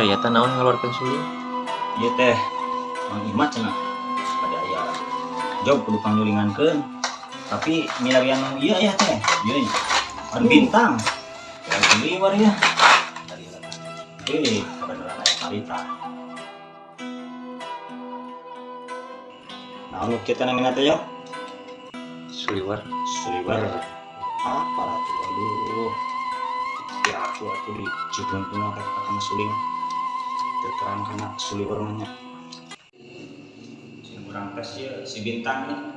ya naon ngeluarkan suling. Iya teh Mang Imat cenah pada aya jauh kudu panggulingankeun tapi milarian iya ya teh ieu pan bintang ya liwar ya dari kebenaran aya karita nah anu kita namina teh yo Suliwar. apa tuh aduh ya aku di judul pun akan suling terang kena suliwar namanya si kurang tes ya si bintang